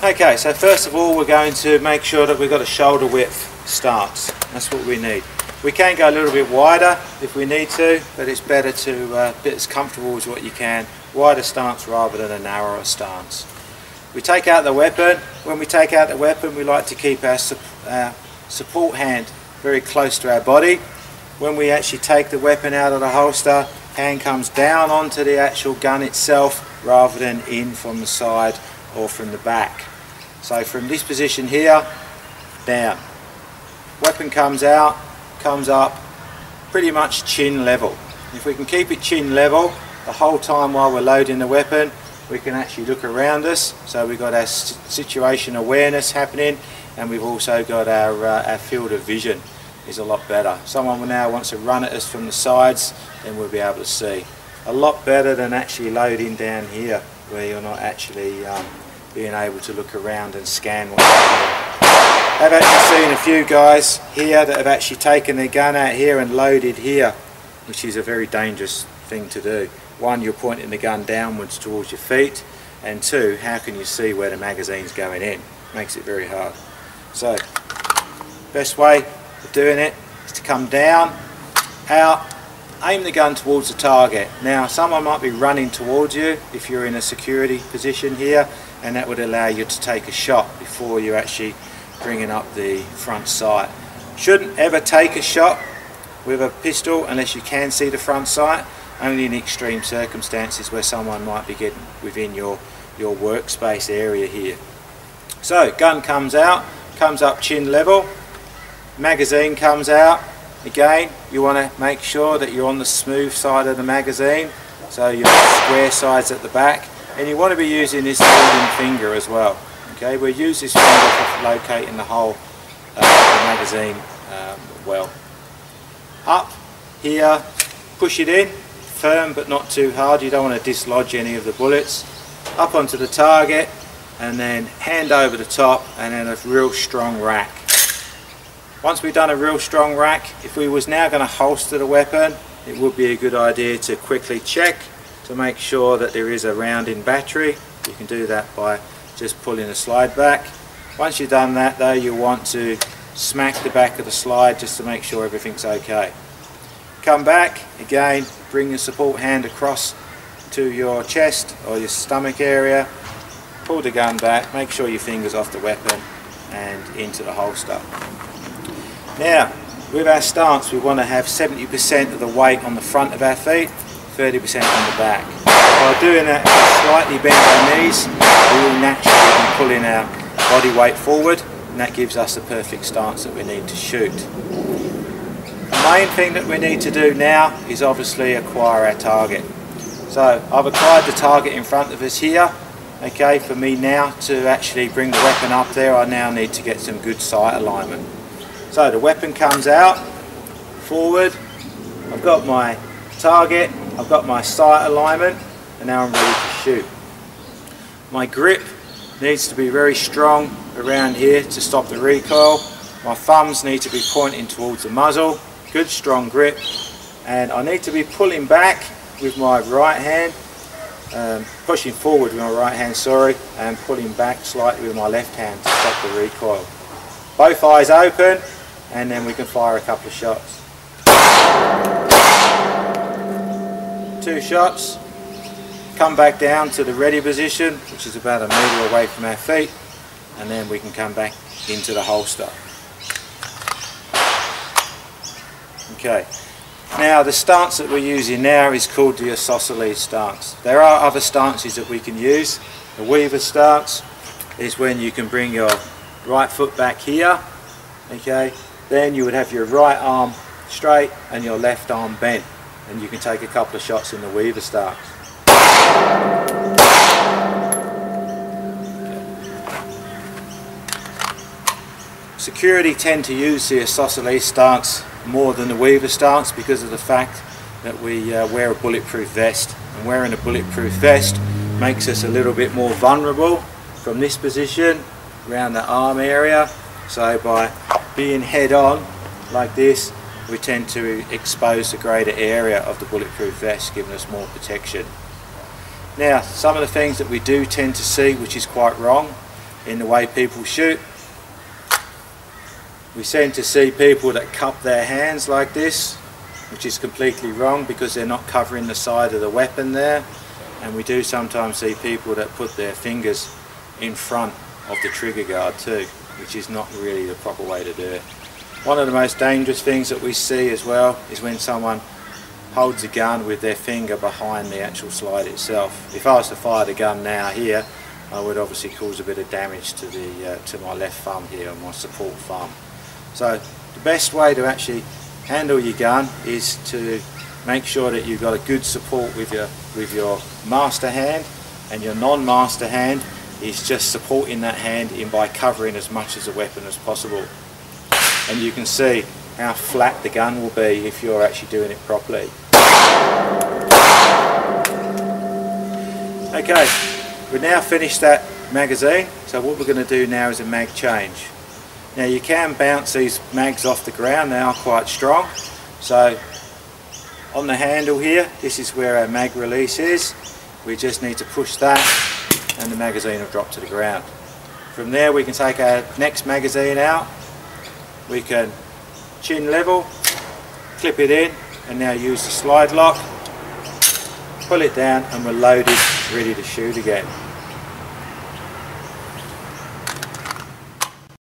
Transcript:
Okay, so first of all we're going to make sure that we've got a shoulder width stance. That's what we need. We can go a little bit wider if we need to, but it's better to be as comfortable as what you can. Wider stance rather than a narrower stance. We take out the weapon. When we take out the weapon, we like to keep our support hand very close to our body. When we actually take the weapon out of the holster, hand comes down onto the actual gun itself rather than in from the side or from the back. So from this position here, down. Weapon comes out, comes up pretty much chin level. If we can keep it chin level the whole time while we're loading the weapon, we can actually look around us, so we've got our situation awareness happening, and we've also got our field of vision is a lot better. Someone now wants to run at us from the sides, then we'll be able to see. A lot better than actually loading down here where you're not actually being able to look around and scan what's happening. I've actually seen a few guys here that have actually taken their gun out here and loaded here, which is a very dangerous thing to do. One, you're pointing the gun downwards towards your feet, and two, how can you see where the magazine's going in? Makes it very hard. So, best way of doing it is to come down, out, aim the gun towards the target. Now, someone might be running towards you if you're in a security position here, and that would allow you to take a shot before you actually bringing up the front sight. Shouldn't ever take a shot with a pistol unless you can see the front sight, only in extreme circumstances where someone might be getting within your workspace area here. So gun comes out, comes up chin level, magazine comes out. Again, you want to make sure that you're on the smooth side of the magazine, so you've got square sides at the back, and you want to be using this leading finger as well. Okay, we'll use this finger for locating the whole the magazine well. Up here, push it in, firm but not too hard, you don't want to dislodge any of the bullets. Up onto the target, and then hand over the top, and then a real strong rack. Once we've done a real strong rack, if we was now going to holster the weapon, it would be a good idea to quickly check to make sure that there is a round in battery. You can do that by just pulling the slide back. Once you've done that though, you want to smack the back of the slide just to make sure everything's okay. Come back, again, bring your support hand across to your chest or your stomach area, pull the gun back, make sure your finger's off the weapon and into the holster. Now, with our stance we want to have 70% of the weight on the front of our feet, 30% on the back. By doing that, slightly bend our knees, we will naturally be pulling our body weight forward, and that gives us the perfect stance that we need to shoot. The main thing that we need to do now is obviously acquire our target. So I've acquired the target in front of us here. Okay, for me now to actually bring the weapon up there, I now need to get some good sight alignment. So the weapon comes out, forward, I've got my target, I've got my sight alignment, and now I'm ready to shoot. My grip needs to be very strong around here to stop the recoil. My thumbs need to be pointing towards the muzzle, good strong grip, and I need to be pulling back with my right hand, pushing forward with my right hand, sorry, and pulling back slightly with my left hand to stop the recoil. Both eyes open, and then we can fire a couple of shots. 2 shots, come back down to the ready position, which is about 1 metre away from our feet, and then we can come back into the holster. Okay, now the stance that we're using now is called the isosceles stance. There are other stances that we can use. The weaver stance is when you can bring your right foot back here, okay, then you would have your right arm straight and your left arm bent, and you can take a couple of shots in the weaver stance. Security tend to use the isosceles stance more than the weaver stance because of the fact that we wear a bulletproof vest, and wearing a bulletproof vest makes us a little bit more vulnerable from this position around the arm area. So by being head on like this, we tend to expose the greater area of the bulletproof vest, giving us more protection. Now, some of the things that we do tend to see, which is quite wrong, in the way people shoot. We seem to see people that cup their hands like this, which is completely wrong because they're not covering the side of the weapon there. And we do sometimes see people that put their fingers in front of the trigger guard too, which is not really the proper way to do it. One of the most dangerous things that we see as well is when someone holds a gun with their finger behind the actual slide itself. If I was to fire the gun now here, I would obviously cause a bit of damage to my left thumb here, my support thumb. So the best way to actually handle your gun is to make sure that you've got a good support with your master hand, and your non-master hand is just supporting that hand in by covering as much of the weapon as possible. And you can see how flat the gun will be if you're actually doing it properly. Okay, we've now finished that magazine, so what we're going to do now is a mag change. Now you can bounce these mags off the ground, they are quite strong. So on the handle here, this is where our mag release is. We just need to push that and the magazine will drop to the ground. From there we can take our next magazine out, we can chin level, clip it in, and now use the slide lock, pull it down, and we're loaded, ready to shoot again.